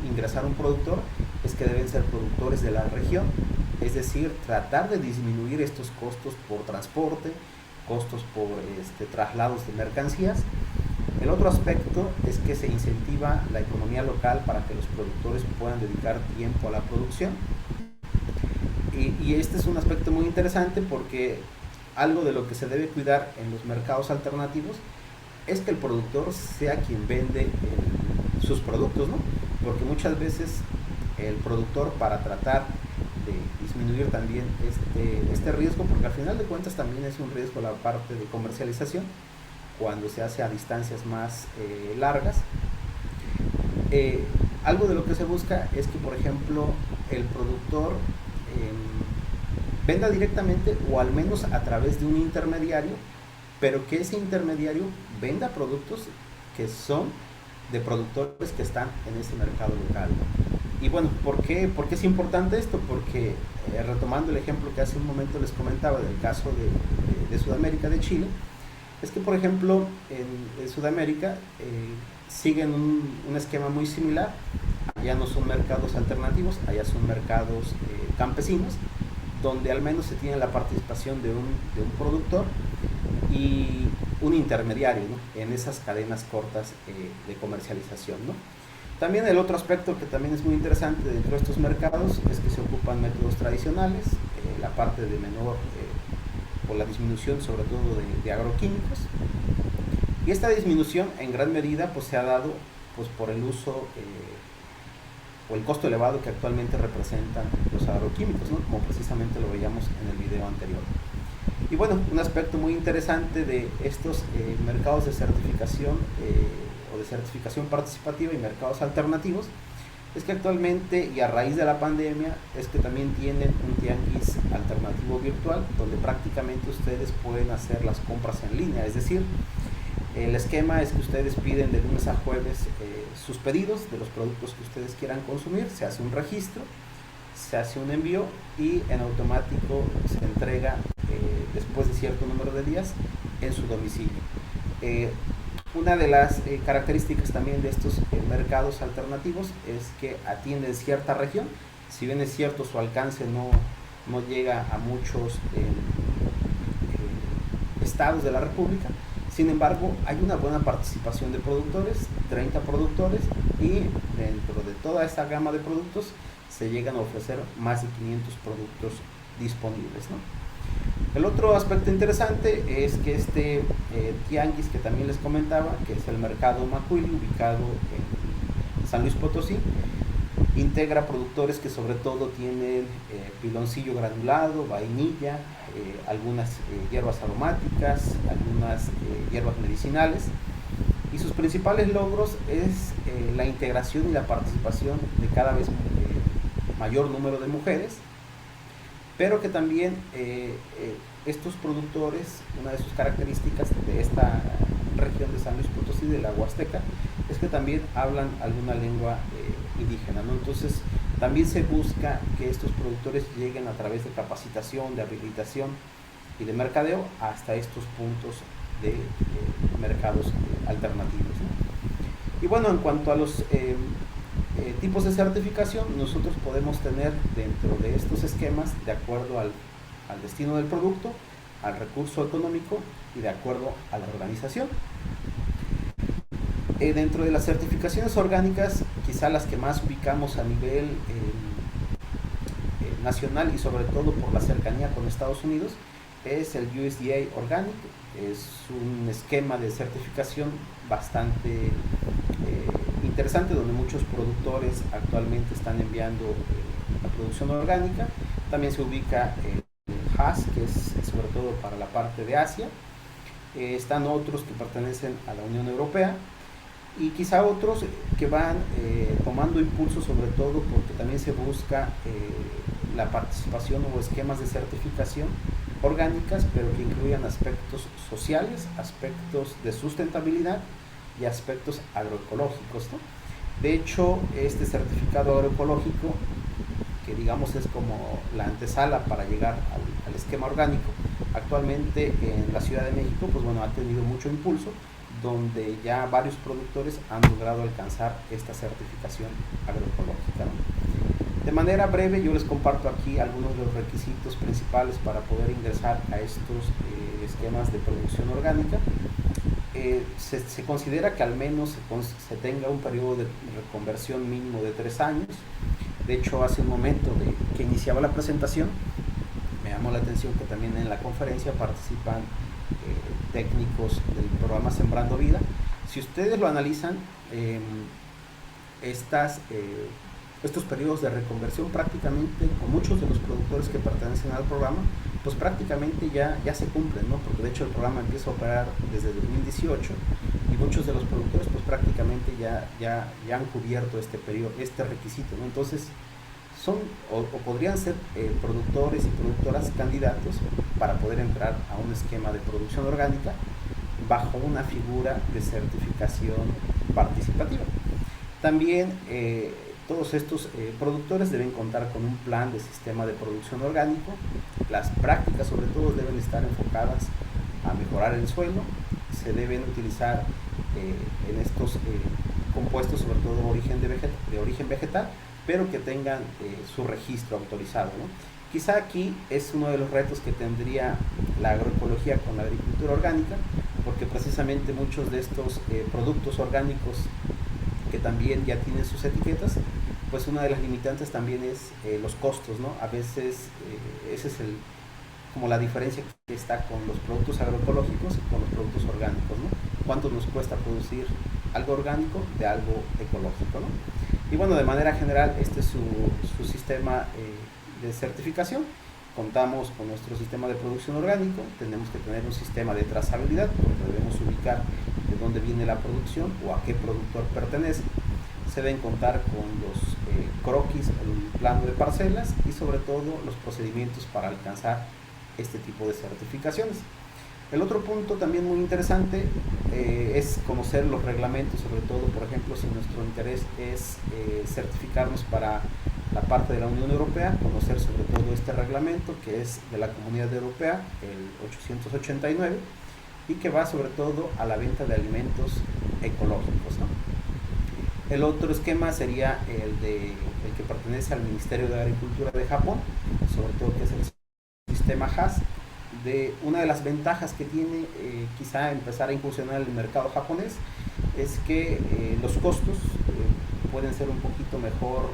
ingresar un productor es que deben ser productores de la región, es decir, tratar de disminuir estos costos por transporte, costos por traslados de mercancías. El otro aspecto es que se incentiva la economía local para que los productores puedan dedicar tiempo a la producción. Y este es un aspecto muy interesante porque algo de lo que se debe cuidar en los mercados alternativos es que el productor sea quien vende sus productos, ¿no? Porque muchas veces el productor, para tratar de disminuir también este riesgo, porque al final de cuentas también es un riesgo la parte de comercialización cuando se hace a distancias más largas, algo de lo que se busca es que, por ejemplo, el productor venda directamente o al menos a través de un intermediario, pero que ese intermediario venda productos que son de productores que están en ese mercado local. Y bueno, ¿por qué es importante esto? Porque retomando el ejemplo que hace un momento les comentaba del caso de Sudamérica, de Chile, es que por ejemplo en Sudamérica siguen un esquema muy similar. Allá no son mercados alternativos, allá son mercados campesinos, donde al menos se tiene la participación de un productor y un intermediario, ¿no?, en esas cadenas cortas de comercialización, ¿no? También el otro aspecto que también es muy interesante dentro de estos mercados es que se ocupan métodos tradicionales, la parte de menor o la disminución sobre todo de agroquímicos, y esta disminución en gran medida pues se ha dado pues por el uso o el costo elevado que actualmente representan los agroquímicos, ¿no? Como precisamente lo veíamos en el video anterior. Y bueno, un aspecto muy interesante de estos mercados de certificación o de certificación participativa y mercados alternativos es que actualmente y a raíz de la pandemia es que también tienen un tianguis alternativo virtual donde prácticamente ustedes pueden hacer las compras en línea, es decir, el esquema es que ustedes piden de lunes a jueves sus pedidos de los productos que ustedes quieran consumir, se hace un registro, se hace un envío y en automático se entrega después de cierto número de días en su domicilio. Una de las características también de estos mercados alternativos es que atienden cierta región, si bien es cierto su alcance no llega a muchos estados de la República, sin embargo hay una buena participación de productores, 30 productores, y dentro de toda esta gama de productos se llegan a ofrecer más de 500 productos disponibles, ¿no? El otro aspecto interesante es que este tianguis que también les comentaba, que es el mercado Macuili, ubicado en San Luis Potosí, integra productores que sobre todo tienen piloncillo granulado, vainilla, algunas hierbas aromáticas, algunas hierbas medicinales, y sus principales logros es la integración y la participación de cada vez mayor número de mujeres, pero que también estos productores, una de sus características de esta región de San Luis Potosí, de la Huasteca, es que también hablan alguna lengua indígena, ¿no? Entonces también se busca que estos productores lleguen a través de capacitación, de habilitación y de mercadeo hasta estos puntos de mercados alternativos, ¿no? Y bueno, en cuanto a los tipos de certificación, nosotros podemos tener dentro de estos esquemas, de acuerdo al destino del producto, al recurso económico y de acuerdo a la organización. Dentro de las certificaciones orgánicas, quizá las que más ubicamos a nivel nacional y sobre todo por la cercanía con Estados Unidos, es el USDA Organic. Es un esquema de certificación bastante interesante, donde muchos productores actualmente están enviando la producción orgánica. También se ubica el HAS, que es sobre todo para la parte de Asia. Están otros que pertenecen a la Unión Europea y quizá otros que van tomando impulso, sobre todo porque también se busca la participación o esquemas de certificación orgánicas, pero que incluyan aspectos sociales, aspectos de sustentabilidad y aspectos agroecológicos, ¿no? De hecho, este certificado agroecológico, que digamos es como la antesala para llegar al esquema orgánico, actualmente en la Ciudad de México, pues bueno, ha tenido mucho impulso, donde ya varios productores han logrado alcanzar esta certificación agroecológica, ¿no? De manera breve, yo les comparto aquí algunos de los requisitos principales para poder ingresar a estos esquemas de producción orgánica. Se considera que al menos se tenga un periodo de reconversión mínimo de 3 años. De hecho, hace un momento que iniciaba la presentación, me llamó la atención que también en la conferencia participan técnicos del programa Sembrando Vida. Si ustedes lo analizan, estos periodos de reconversión prácticamente con muchos de los productores que pertenecen al programa, pues prácticamente ya se cumplen, ¿no? Porque de hecho el programa empieza a operar desde 2018 y muchos de los productores pues prácticamente ya han cubierto este periodo, este requisito, ¿no? Entonces son o podrían ser productores y productoras candidatos para poder entrar a un esquema de producción orgánica bajo una figura de certificación participativa. También todos estos productores deben contar con un plan de sistema de producción orgánico. Las prácticas sobre todo deben estar enfocadas a mejorar el suelo. Se deben utilizar en estos compuestos sobre todo de origen vegetal, pero que tengan su registro autorizado, ¿no? Quizá aquí es uno de los retos que tendría la agroecología con la agricultura orgánica, porque precisamente muchos de estos productos orgánicos que también ya tienen sus etiquetas, pues una de las limitantes también es los costos, ¿no? A veces ese es como la diferencia que está con los productos agroecológicos y con los productos orgánicos, ¿no? ¿Cuánto nos cuesta producir algo orgánico de algo ecológico, ¿no? Y bueno, de manera general, este es su sistema de certificación. Contamos con nuestro sistema de producción orgánico, tenemos que tener un sistema de trazabilidad, porque debemos ubicar de dónde viene la producción o a qué productor pertenece. Se deben contar con los croquis, el plano de parcelas y sobre todo los procedimientos para alcanzar este tipo de certificaciones. El otro punto también muy interesante es conocer los reglamentos, sobre todo, por ejemplo, si nuestro interés es certificarnos para la parte de la Unión Europea, conocer sobre todo este reglamento que es de la Comunidad Europea, el 889, y que va sobre todo a la venta de alimentos ecológicos, ¿no? El otro esquema sería el que pertenece al Ministerio de Agricultura de Japón, sobre todo que es el sistema HAS. Una de las ventajas que tiene quizá empezar a incursionar en el mercado japonés es que los costos pueden ser un poquito mejor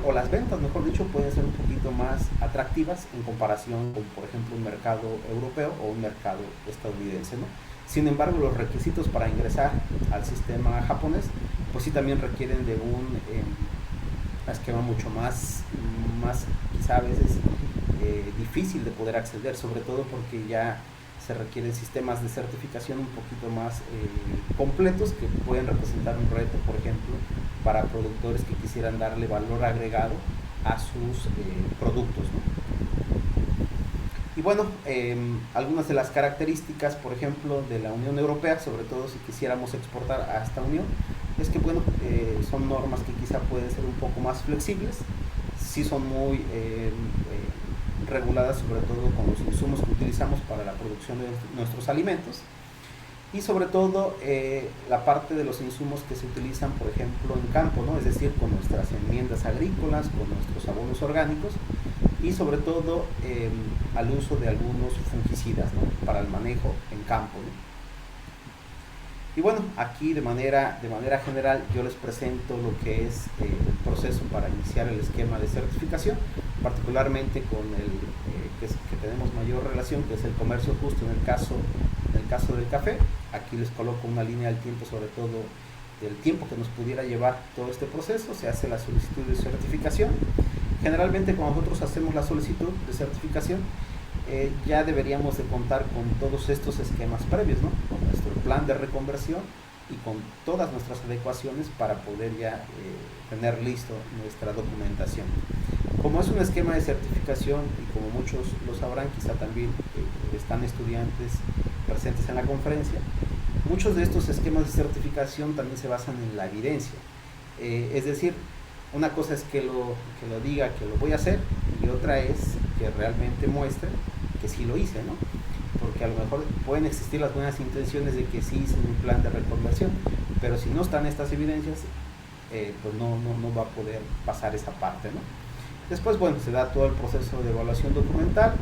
o las ventas, mejor dicho, pueden ser un poquito más atractivas en comparación con, por ejemplo, un mercado europeo o un mercado estadounidense, ¿no? Sin embargo, los requisitos para ingresar al sistema japonés, pues sí también requieren de un esquema mucho más quizá a veces difícil de poder acceder, sobre todo porque ya se requieren sistemas de certificación un poquito más completos que pueden representar un reto, por ejemplo, para productores que quisieran darle valor agregado a sus productos, ¿no? Y bueno, algunas de las características, por ejemplo, de la Unión Europea, sobre todo si quisiéramos exportar a esta Unión, es que bueno, son normas que quizá pueden ser un poco más flexibles, sí son muy reguladas sobre todo con los insumos que utilizamos para la producción de nuestros alimentos, y sobre todo la parte de los insumos que se utilizan, por ejemplo, en campo, ¿no? Es decir, con nuestras enmiendas agrícolas, con nuestros abonos orgánicos y sobre todo al uso de algunos fungicidas, ¿no? Para el manejo en campo, ¿no? Y bueno, aquí de manera general yo les presento lo que es el proceso para iniciar el esquema de certificación, particularmente con el que tenemos mayor relación, que es el comercio justo en el caso del café. Aquí les coloco una línea del tiempo, sobre todo del tiempo que nos pudiera llevar todo este proceso. Se hace la solicitud de certificación. Generalmente cuando nosotros hacemos la solicitud de certificación, ya deberíamos de contar con todos estos esquemas previos, ¿no? Con nuestro plan de reconversión y con todas nuestras adecuaciones para poder ya tener listo nuestra documentación. Como es un esquema de certificación y como muchos lo sabrán, quizá también están estudiantes presentes en la conferencia, muchos de estos esquemas de certificación también se basan en la evidencia. Es decir, una cosa es que lo diga que lo voy a hacer y otra es que realmente muestre que sí lo hice, ¿no? Porque a lo mejor pueden existir las buenas intenciones de que sí hice un plan de reconversión, pero si no están estas evidencias, pues no va a poder pasar esa parte, ¿no? Después, bueno, se da todo el proceso de evaluación documental,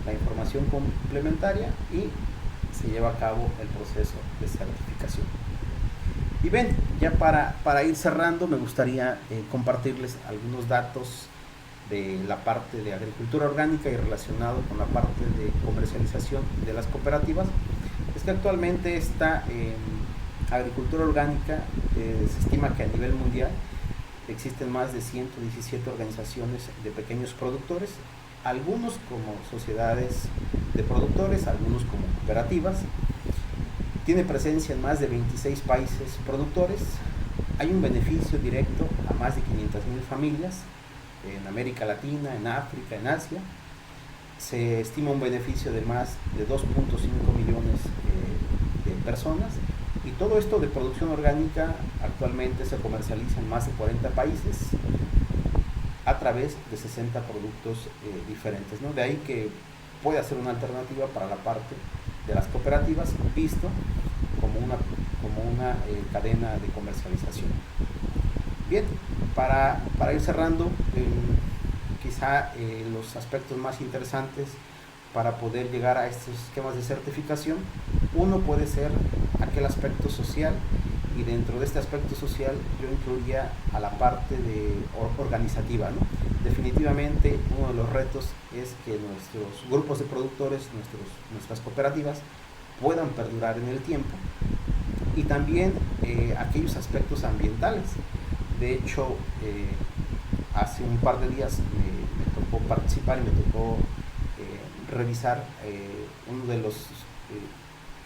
la información complementaria y se lleva a cabo el proceso de certificación. Y ven, ya para ir cerrando, me gustaría compartirles algunos datos de la parte de agricultura orgánica y relacionado con la parte de comercialización de las cooperativas. Es que actualmente esta agricultura orgánica se estima que a nivel mundial existen más de 117 organizaciones de pequeños productores, algunos como sociedades de productores, algunos como cooperativas. Tiene presencia en más de 26 países productores. Hay un beneficio directo a más de 500,000 familias en América Latina, en África, en Asia. Se estima un beneficio de más de 2.5 millones de personas. Y todo esto de producción orgánica actualmente se comercializa en más de 40 países a través de 60 productos diferentes, ¿no? De ahí que puede ser una alternativa para la parte de las cooperativas, visto como una cadena de comercialización. Bien, para ir cerrando, quizá los aspectos más interesantes para poder llegar a estos esquemas de certificación, uno puede ser aquel aspecto social, y dentro de este aspecto social yo incluía a la parte organizativa, ¿no? Definitivamente uno de los retos es que nuestros grupos de productores, nuestras cooperativas puedan perdurar en el tiempo, y también aquellos aspectos ambientales. De hecho, hace un par de días me tocó participar y me tocó revisar uno de los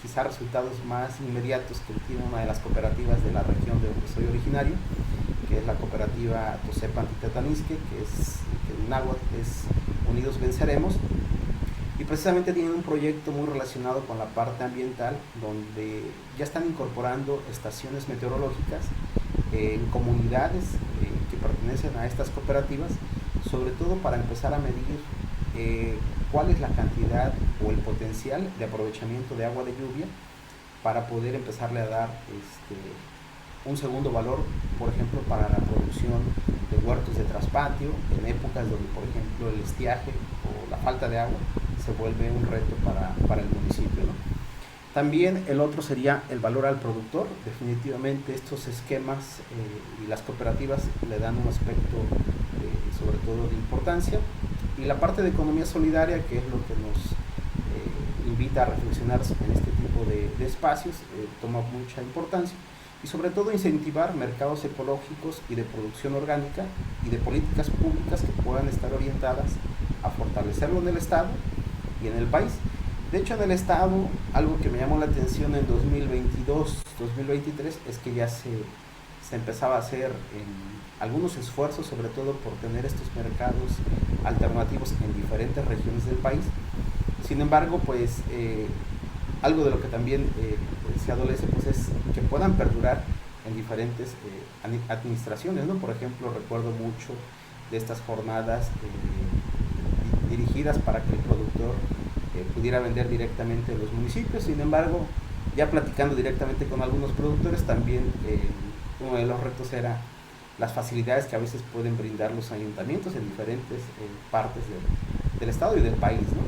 quizá resultados más inmediatos que tiene una de las cooperativas de la región de donde soy originario, que es la cooperativa Tosepa Antitatanisque, que en náhuatl es Unidos Venceremos, y precisamente tienen un proyecto muy relacionado con la parte ambiental, donde ya están incorporando estaciones meteorológicas en comunidades que pertenecen a estas cooperativas, sobre todo para empezar a medir cuál es la cantidad o el potencial de aprovechamiento de agua de lluvia, para poder empezarle a dar un segundo valor, por ejemplo, para la producción de huertos de traspatio, en épocas donde, por ejemplo, el estiaje o la falta de agua se vuelve un reto para el municipio, ¿no? También el otro sería el valor al productor. Definitivamente estos esquemas y las cooperativas le dan un aspecto sobre todo de importancia, y la parte de economía solidaria, que es lo que nos invita a reflexionar en este tipo de espacios, toma mucha importancia, y sobre todo incentivar mercados ecológicos y de producción orgánica, y de políticas públicas que puedan estar orientadas a fortalecerlo en el Estado y en el país. De hecho, en el Estado, algo que me llamó la atención en 2022-2023 es que ya se empezaba a hacer algunos esfuerzos, sobre todo por tener estos mercados alternativos en diferentes regiones del país. Sin embargo, pues algo de lo que también se adolece, pues, es que puedan perdurar en diferentes administraciones, ¿no? Por ejemplo, recuerdo mucho de estas jornadas dirigidas para que el productor pudiera vender directamente en los municipios. Sin embargo, ya platicando directamente con algunos productores, también uno de los retos era las facilidades que a veces pueden brindar los ayuntamientos en diferentes partes del estado y del país, ¿no?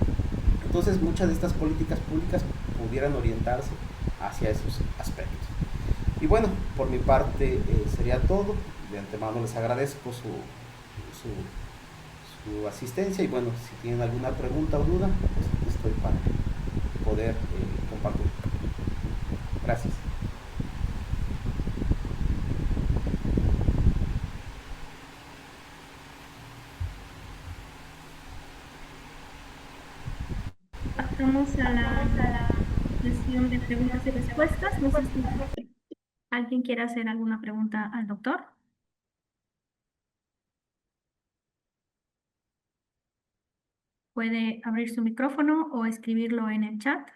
Entonces, muchas de estas políticas públicas pudieran orientarse hacia esos aspectos. Y bueno, por mi parte sería todo. De antemano les agradezco su asistencia, y bueno, si tienen alguna pregunta o duda, pues aquí estoy para poder compartir. Gracias. Pasamos a la sesión de preguntas y respuestas. No sé si alguien quiere hacer alguna pregunta al doctor. Puede abrir su micrófono o escribirlo en el chat.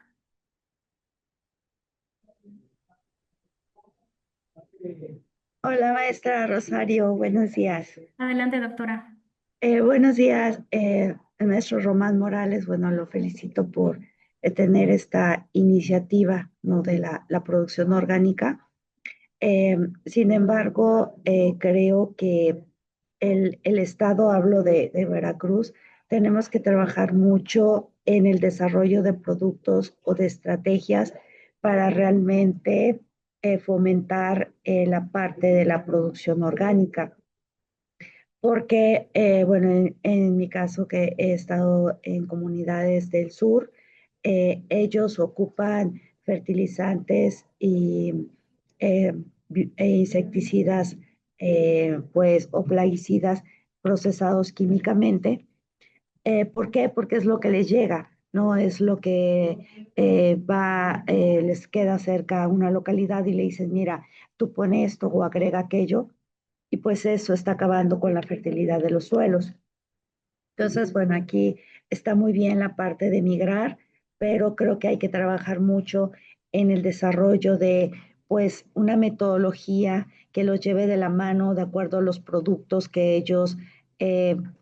Hola, maestra Rosario, buenos días. Adelante, doctora. Buenos días, el maestro Román Morales. Bueno, lo felicito por tener esta iniciativa, ¿no?, de la producción orgánica. Sin embargo, creo que el Estado, hablo de Veracruz, tenemos que trabajar mucho en el desarrollo de productos o de estrategias para realmente fomentar la parte de la producción orgánica. Porque, bueno, en mi caso, que he estado en comunidades del sur, ellos ocupan fertilizantes y insecticidas, pues, o plaguicidas procesados químicamente. ¿Por qué? Porque es lo que les llega, no es lo que les queda cerca a una localidad y le dicen, mira, tú pones esto o agrega aquello, y pues eso está acabando con la fertilidad de los suelos. Entonces, bueno, aquí está muy bien la parte de migrar, pero creo que hay que trabajar mucho en el desarrollo de, pues, una metodología que los lleve de la mano de acuerdo a los productos que ellos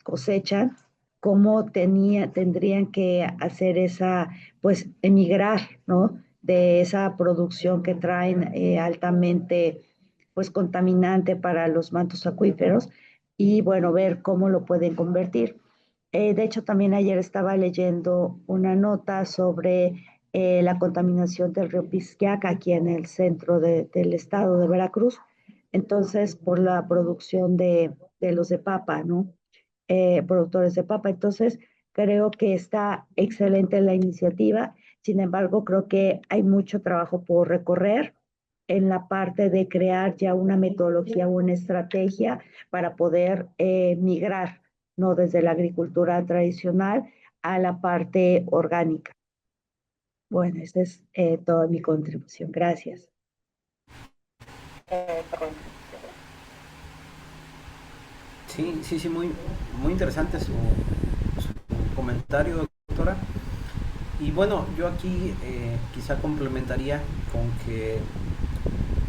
cosechan, cómo tendrían que hacer esa, pues, emigrar, ¿no?, de esa producción que traen altamente, pues, contaminante para los mantos acuíferos, y bueno, ver cómo lo pueden convertir. De hecho, también ayer estaba leyendo una nota sobre la contaminación del río Pizquiaca aquí en el centro del estado de Veracruz. Entonces, por la producción de los de papa, ¿no? Productores de papa. Entonces, creo que está excelente la iniciativa. Sin embargo, creo que hay mucho trabajo por recorrer en la parte de crear ya una metodología, una estrategia para poder migrar, ¿no? Desde la agricultura tradicional a la parte orgánica. Bueno, esta es toda mi contribución. Gracias. Sí, sí, sí, muy interesante su comentario, doctora. Y bueno, yo aquí quizá complementaría con que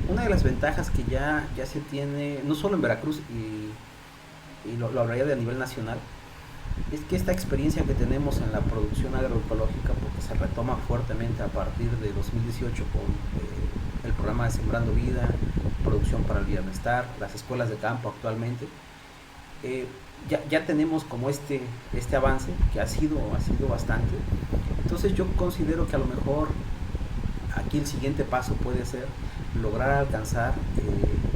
una de las ventajas que ya se tiene, no solo en Veracruz, y lo hablaría de a nivel nacional, es que esta experiencia que tenemos en la producción agroecológica, porque se retoma fuertemente a partir de 2018 con el programa de Sembrando Vida, Producción para el Bienestar, las escuelas de campo actualmente, ya tenemos como este avance que ha sido bastante. Entonces yo considero que a lo mejor aquí el siguiente paso puede ser lograr alcanzar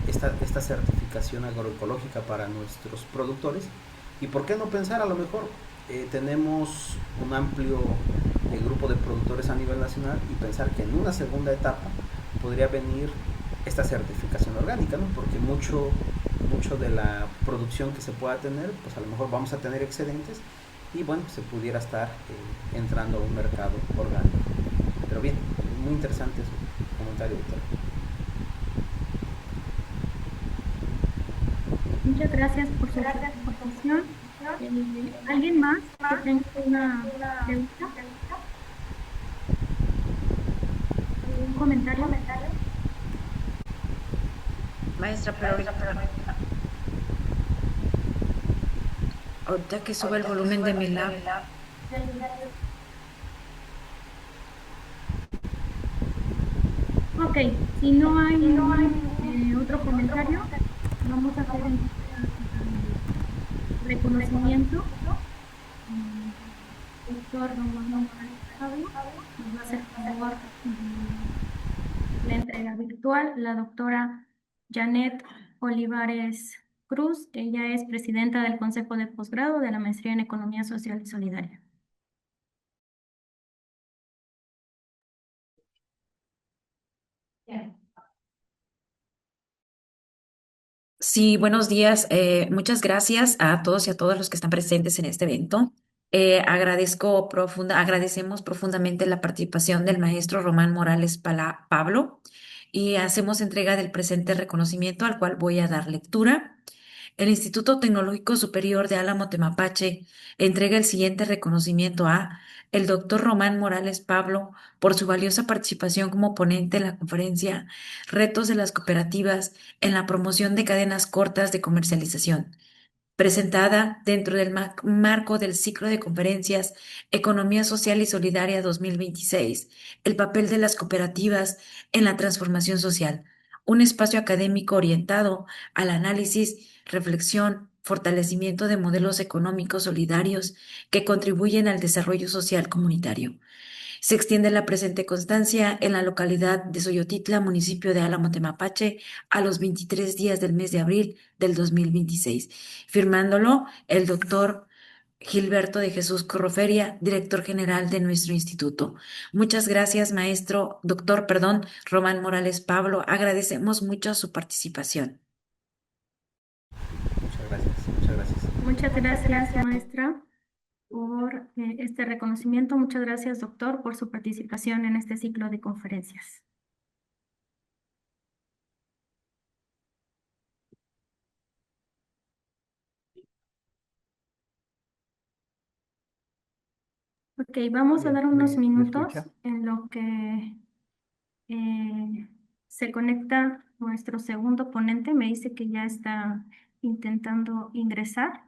esta certificación agroecológica para nuestros productores. Y por qué no pensar, a lo mejor tenemos un amplio grupo de productores a nivel nacional, y pensar que en una segunda etapa podría venir esta certificación orgánica, ¿no? Porque mucho de la producción que se pueda tener, pues a lo mejor vamos a tener excedentes, y bueno, se pudiera estar entrando a un mercado orgánico. Pero bien, muy interesante su comentario, doctor. Muchas gracias por su participación. ¿Alguien más que tenga una pregunta? ¿Un comentario? Maestra, pero ahorita que sube el volumen de mi lab. Ok, si no hay otro comentario, vamos a hacer el reconocimiento. Doctor Román Morales Pablo nos va a hacer favor la entrega virtual. La doctora Janet Olivares Cruz, ella es presidenta del Consejo de Posgrado de la Maestría en Economía Social y Solidaria. Sí, buenos días. Muchas gracias a todos y a todas los que están presentes en este evento. Agradecemos profundamente la participación del maestro Román Morales Pablo, y hacemos entrega del presente reconocimiento, al cual voy a dar lectura. El Instituto Tecnológico Superior de Álamo Temapache entrega el siguiente reconocimiento a el doctor Román Morales Pablo por su valiosa participación como ponente en la conferencia Retos de las cooperativas en la promoción de cadenas cortas de comercialización, presentada dentro del marco del ciclo de conferencias Economía Social y Solidaria 2026, el papel de las cooperativas en la transformación social, un espacio académico orientado al análisis, reflexión, fortalecimiento de modelos económicos solidarios que contribuyen al desarrollo social comunitario. Se extiende la presente constancia en la localidad de Soyotitla, municipio de Álamo Temapache, a los 23 días del mes de abril del 2026. Firmándolo el doctor Gilberto de Jesús Corroferia, director general de nuestro instituto. Muchas gracias, doctor, Román Morales Pablo. Agradecemos mucho su participación. Muchas gracias, muchas gracias. Muchas gracias, maestra, por este reconocimiento. Muchas gracias, doctor, por su participación en este ciclo de conferencias. Ok, vamos a dar unos minutos en lo que se conecta nuestro segundo ponente. Me dice que ya está intentando ingresar.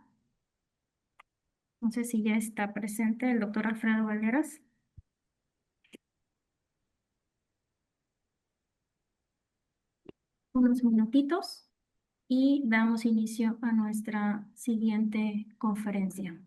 No sé si ya está presente el doctor Alfredo Valderas. Unos minutitos y damos inicio a nuestra siguiente conferencia.